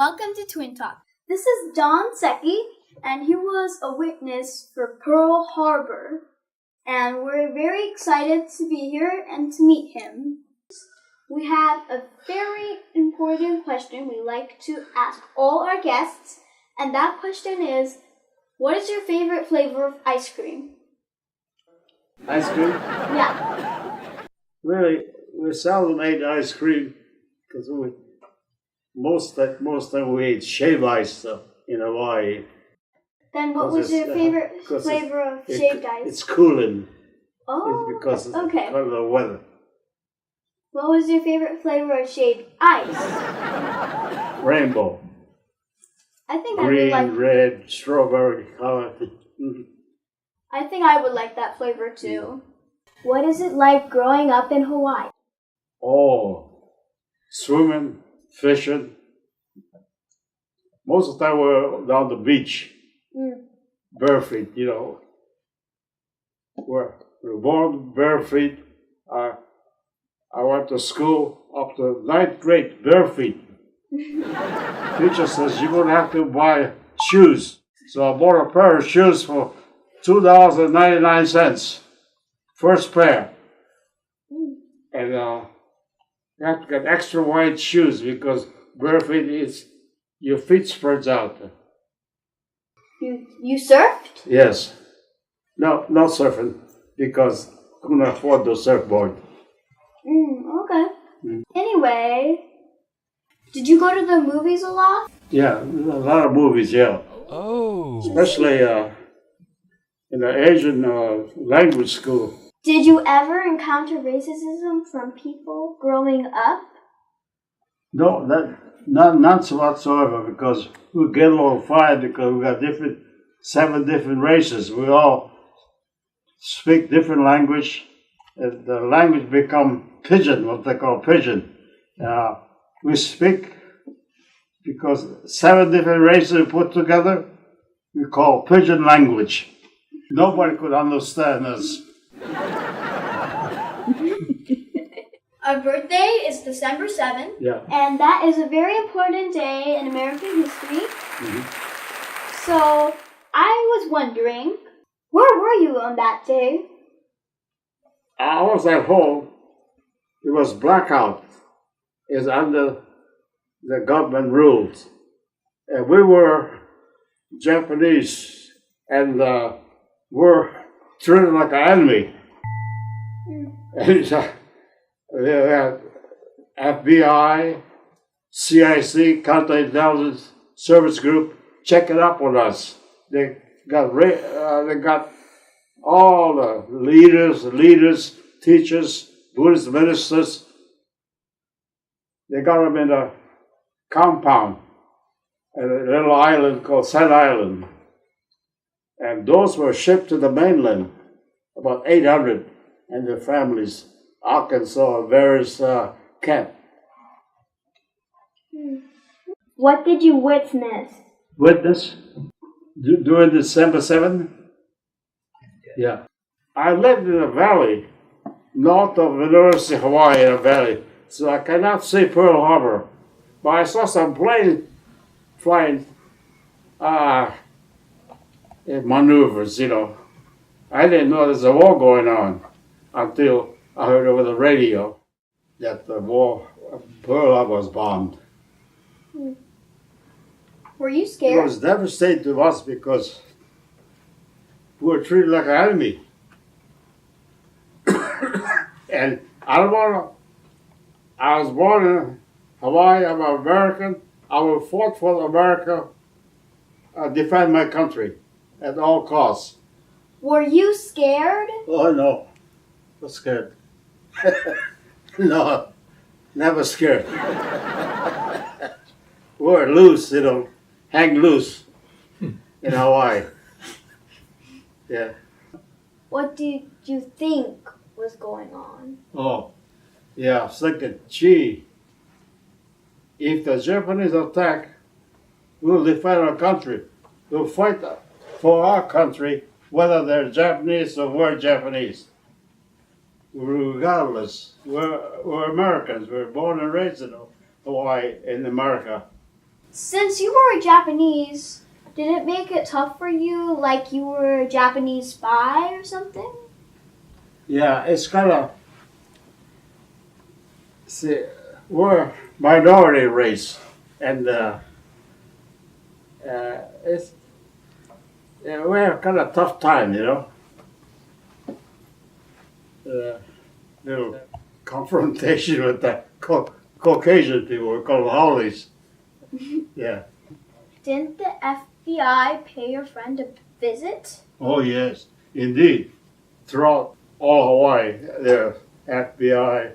welcome to Twin Talk. This is Don Seki, and he was a witness for Pearl Harbor. And we're very excited to be here and to meet him. We have a very important question we like to ask all our guests, and that question is, what is your favorite flavor of ice cream? Ice cream? Yeah. Really, we seldom ate ice cream because most time we ate shaved ice in Hawaii. Then what was your favorite flavor of shaved ice? It's cooling. Oh, it's because it's okay. because of the weather. What was your favorite flavor of shaved ice? Rainbow. I think Green, I would like red, strawberry color. I think I would like that flavor too. What is it like growing up in Hawaii? Oh, swimming, fishing. Most of the time we're down the beach, barefoot, We're born barefoot. I went to school up to 9th grade barefoot. Teacher says you're going to have to buy shoes. So I bought a pair of shoes for $2.99. First pair. And you have to get extra wide shoes because barefoot is your feet spreads out. You surfed? Yes. No, not surfing because I couldn't afford the surfboard. Okay. Anyway, did you go to the movies a lot? Yeah, a lot of movies, yeah. Oh. Especially in the Asian language school. Did you ever encounter racism from people growing up? No, none whatsoever because we get along fine because we got 7 different races. We all speak different language. And the language become pidgin, what they call pidgin. We speak because 7 different races put together, we call pidgin language. Nobody could understand us. Our birthday is December 7th. Yeah. And that is a very important day in American history. So I was wondering, where were you on that day? I was at home. It was blackout. It's under the government rules. And we were Japanese and were treated like an enemy. And they had FBI, CIC, Counterintelligence Service Group, checking up on us. They got all the leaders, teachers, Buddhist ministers. They got them in a compound, a little island called Sad Island. And those were shipped to the mainland, about 800 and their families, Arkansas, various camp. What did you witness? Witness? During December 7th? Yeah. I lived in a valley, north of University of Hawaii in a valley, so I cannot see Pearl Harbor. But I saw some plane flying maneuvers, I didn't know there's a war going on until I heard over the radio that the war, Pearl Harbor was bombed. Were you It scared? was devastating to us because we were treated like an enemy. And I was born in Hawaii, I'm American. I will fight for America, defend my country at all costs. Were you scared? Oh no, I was scared. No, never scared. We're loose, hang loose in Hawaii. Yeah. What did you think was going on? Oh, yeah, I was thinking, gee, if the Japanese attack, we'll defend our country. We'll fight for our country, whether they're Japanese or we're Japanese. Regardless, we're Americans. We're born and raised in Hawaii, in America. Since you were Japanese, did it make it tough for you, like you were a Japanese spy or something? Yeah, it's kind of, see, we're minority race, and it's we're kind of tough time, you know. Little confrontation with the Caucasian people. We call them howlies. Yeah. Didn't the FBI pay your friend a visit? Oh yes, indeed. Throughout all Hawaii, there FBI,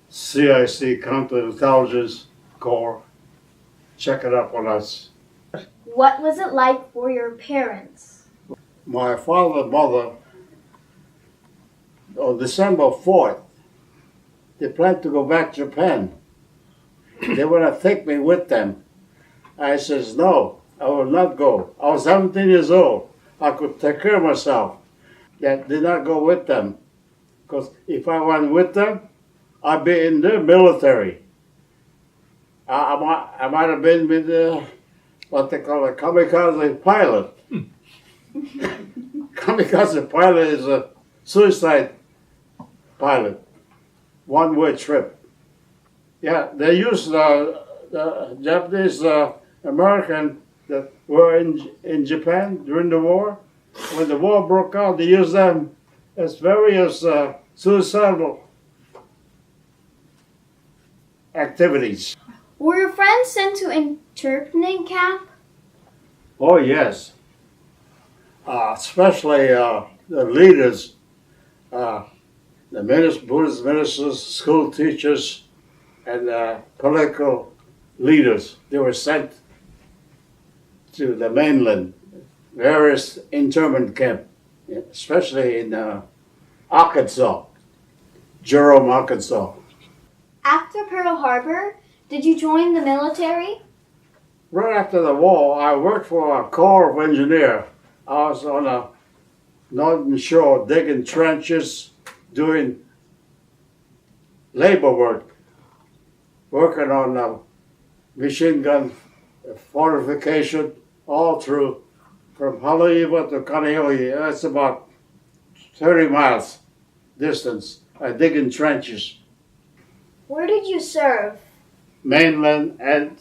CIC, Counterintelligence Corps, checking up on us. What was it like for your parents? My father and mother, on December 4th, they planned to go back to Japan. They want to take me with them. I says, no, I will not go. I was 17 years old. I could take care of myself. They did not go with them. Because if I went with them, I'd be in the military. I might have been with what they call a kamikaze pilot. Kamikaze pilot is a suicide pilot, one-way trip. Yeah, they used the Japanese American that were in Japan during the war. When the war broke out, they used them as various suicidal activities. Were your friends sent to internment camp? Oh yes, especially the leaders, the Buddhist ministers, school teachers, and political leaders. They were sent to the mainland, various internment camp, especially in Arkansas, Jerome, Arkansas. After Pearl Harbor, did you join the military? Right after the war, I worked for a Corps of Engineers. I was on a northern shore digging trenches, doing labor work, working on machine gun fortification all through from Haleiwa to Kaneohe. That's about 30 miles distance, digging trenches. Where did you serve? Mainland and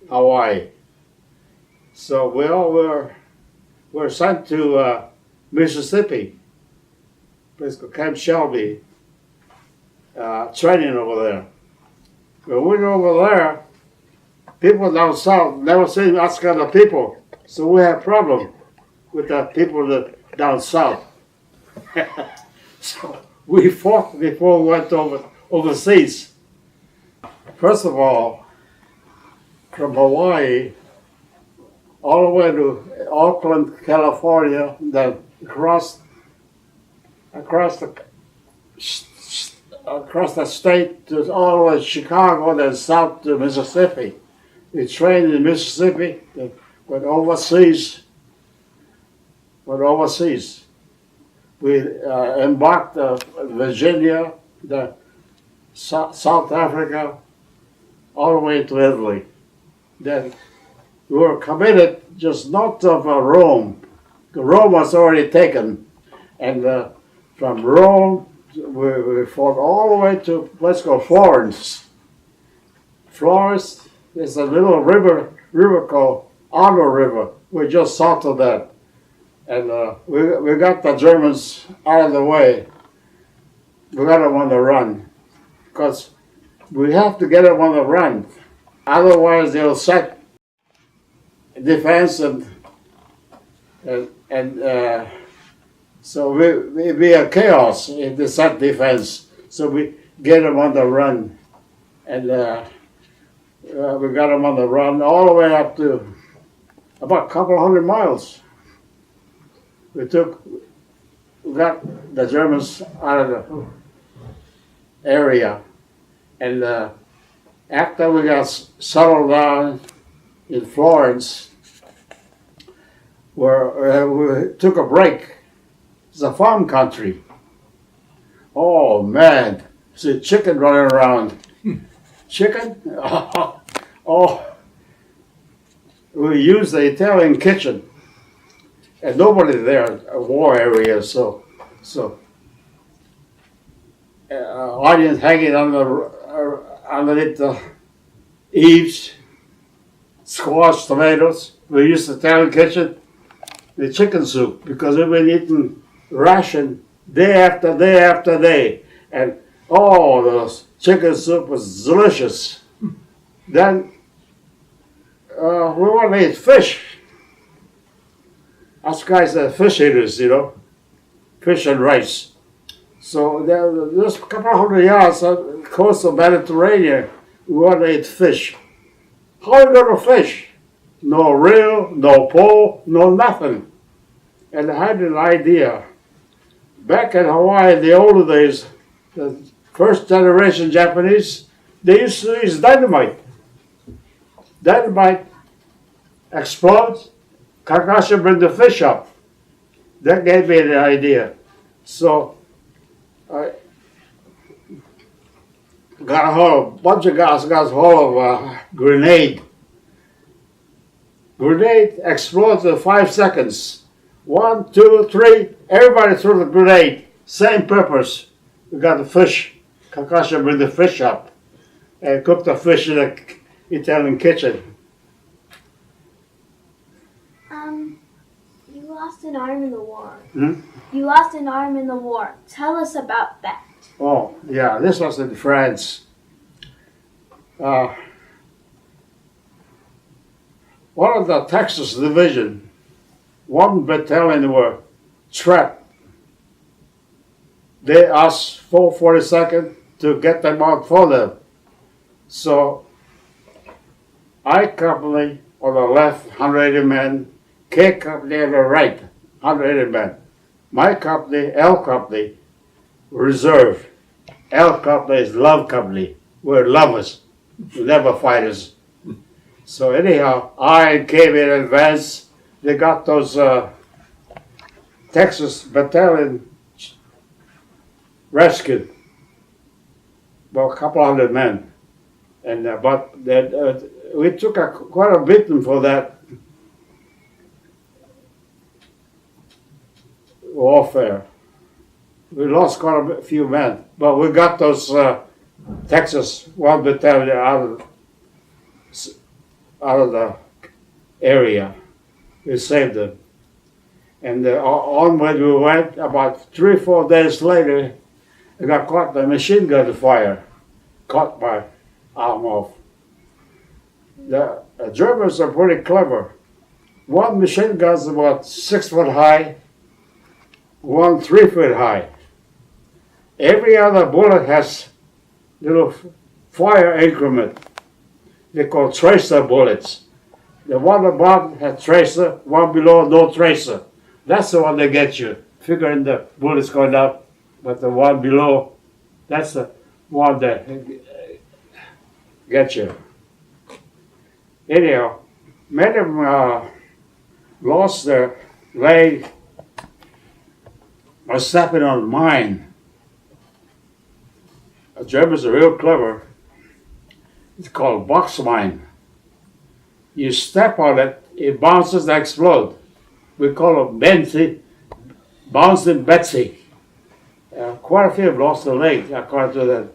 Hawaii. So we all were sent to Mississippi, place called Camp Shelby, training over there. When we were over there, people down south never seen us kind of people, so we had a problem with the people down south. So we fought before we went overseas. First of all, from Hawaii all the way to Oakland, California, then across the state to all the way to Chicago, then south to Mississippi. We trained in Mississippi, then went overseas. We embarked Virginia, the South Africa, all the way to Italy. Then we were committed just north of Rome. Rome was already taken, and from Rome we fought all the way to a place called Florence. Florence is a little river called Arno River. We're just south of that, and we got the Germans out of the way. We got them on the run, because we have to get them on the run. Otherwise, they'll set defense so we be a chaos if they set defense. So we get them on the run, and we got them on the run all the way up to about a couple hundred miles. We got the Germans out of the area, and after we got settled down in Florence, where we took a break. It's a farm country. Oh man, see chicken running around. Chicken? Oh, we used the Italian kitchen, and nobody there, a war area, so audience hanging underneath the eaves, squash, tomatoes. We used the Italian kitchen, the chicken soup, because we've been eating ration day after day after day, and oh, the chicken soup was delicious. Then we want to eat fish. Us guys are fish eaters, you know, fish and rice. So there's a couple of hundred yards on the coast of Mediterranean, we want to eat fish. How are you going to fish? No reel, no pole, no nothing. And I had an idea. Back in Hawaii in the old days, the first generation Japanese, they used to use dynamite. Dynamite explodes, Kakashi bring the fish up. That gave me the idea. So I got a hold of, a bunch of guys got a hold of a grenade. Grenade explodes in 5 seconds. 1, 2, 3, everybody threw the grenade. Same purpose. We got the fish. Kakashi bring the fish up and cook the fish in the Italian kitchen. You lost an arm in the war. Hmm? You lost an arm in the war. Tell us about that. Oh, yeah, this was in France. One of the Texas division, 1 battalion were trapped. They asked 442nd to get them out for them. So I company on the left, 180 men, K company on the right, 180 men. My company, L company, reserve. L company is love company. We're lovers, we're never fighters. So anyhow, I came in advance. They got those Texas battalion rescued, about a couple hundred men, and but we took quite a beating for that warfare. We lost quite a few men, but we got those Texas 1 battalion out of the area. We saved them. And onward we went. About 3-4 days later, I got caught by machine gun fire, caught my arm off. The Germans are pretty clever. 1 machine gun is about 6 foot high, 1 3 foot high. Every other bullet has little fire increment. They call tracer bullets. The one above has tracer, one below no tracer. That's the one that gets you. Figuring the bullet's going up, but the one below, that's the one that gets you. Anyhow, Mariam lost their leg by stepping on a mine. The Germans are real clever. It's called box mine. You step on it, it bounces and explodes. We call it Betsy, bouncing Betsy. Quite a few have lost their legs according to that,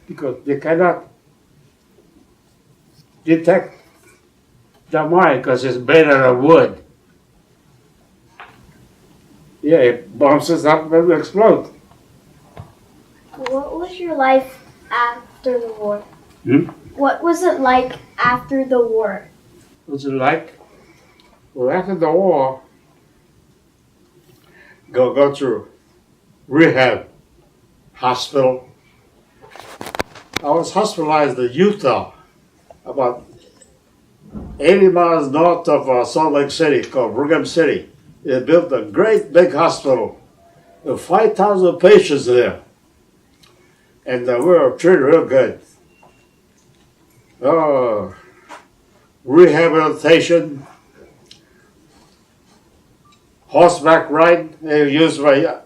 because they cannot detect the mine because it's made out of wood. Yeah, it bounces up and explodes. What was your life after the war? Hmm? What was it like after the war? What's it like? Well, after the war, go through rehab, hospital. I was hospitalized in Utah, about 80 miles north of Salt Lake City, called Brigham City. They built a great big hospital with 5,000 patients there. And we were treated real good. Rehabilitation, horseback riding, they used my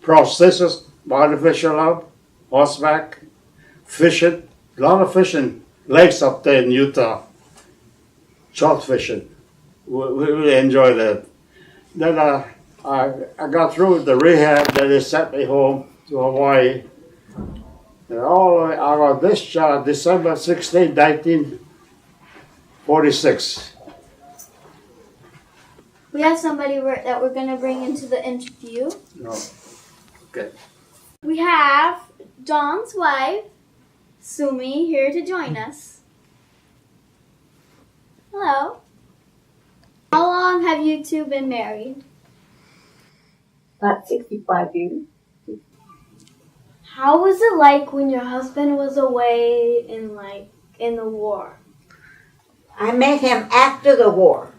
prosthesis, artificial arm, horseback, fishing, a lot of fishing lakes up there in Utah. trout fishing. We really enjoy that. Then I got through with the rehab. Then they sent me home to Hawaii. And I got discharged December 16, 1946. We have somebody that we're going to bring into the interview. No. Okay. We have Don's wife, Sumi, here to join us. Hello. How long have you two been married? About 65 years. How was it like when your husband was away in the war? I met him after the war.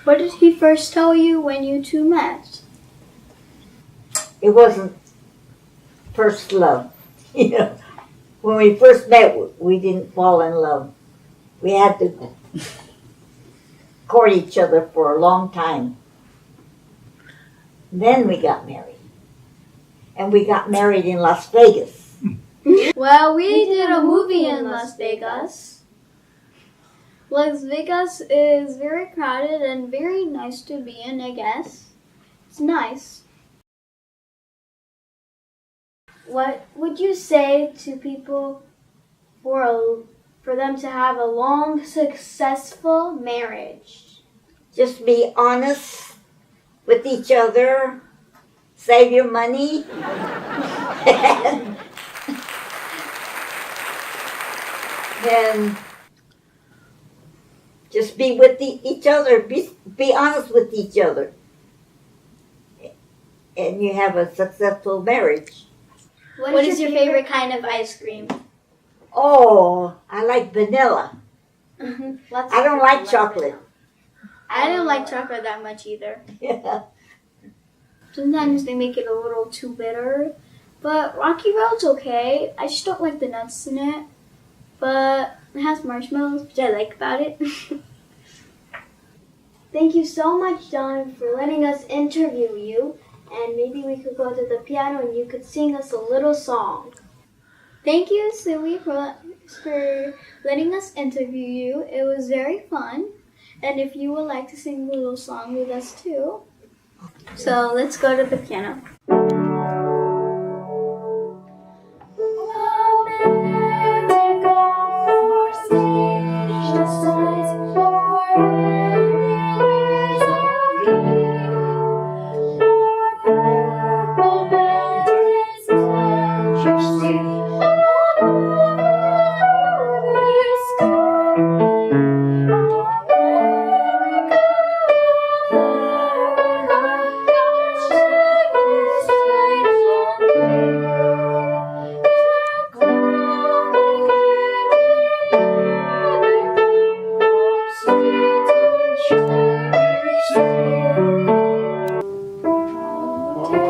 What did he first tell you when you two met? It wasn't first love. You know, when we first met, we didn't fall in love. We had to court each other for a long time. Then we got married. And we got married in Las Vegas. Well, we did a movie in Las Vegas. Las Vegas is very crowded and very nice to be in, I guess. It's nice. What would you say to people for them to have a long, successful marriage? Just be honest with each other. Save your money. And just be with each other. Be honest with each other. And you have a successful marriage. What is your favorite kind of ice cream? Oh, I like vanilla. Mm-hmm. I don't like chocolate. I don't like chocolate that much either. Yeah. Sometimes they make it a little too bitter. But Rocky Road's okay. I just don't like the nuts in it. But it has marshmallows, which I like about it. Thank you so much, Don, for letting us interview you. And maybe we could go to the piano and you could sing us a little song. Thank you, Sui, for letting us interview you. It was very fun. And if you would like to sing a little song with us too. So let's go to the piano.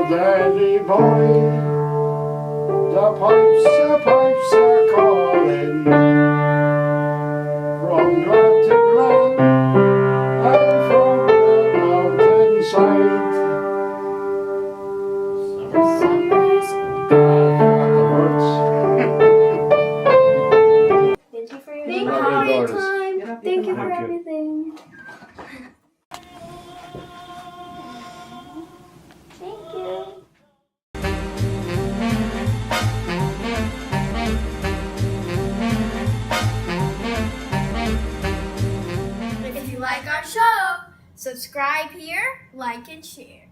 Daddy boy, the pipes are calling from glen to glen and from the mountainside. Summer's Thank you for your time. Thank you for everything. Thank you. If you like our show, subscribe here, like and share.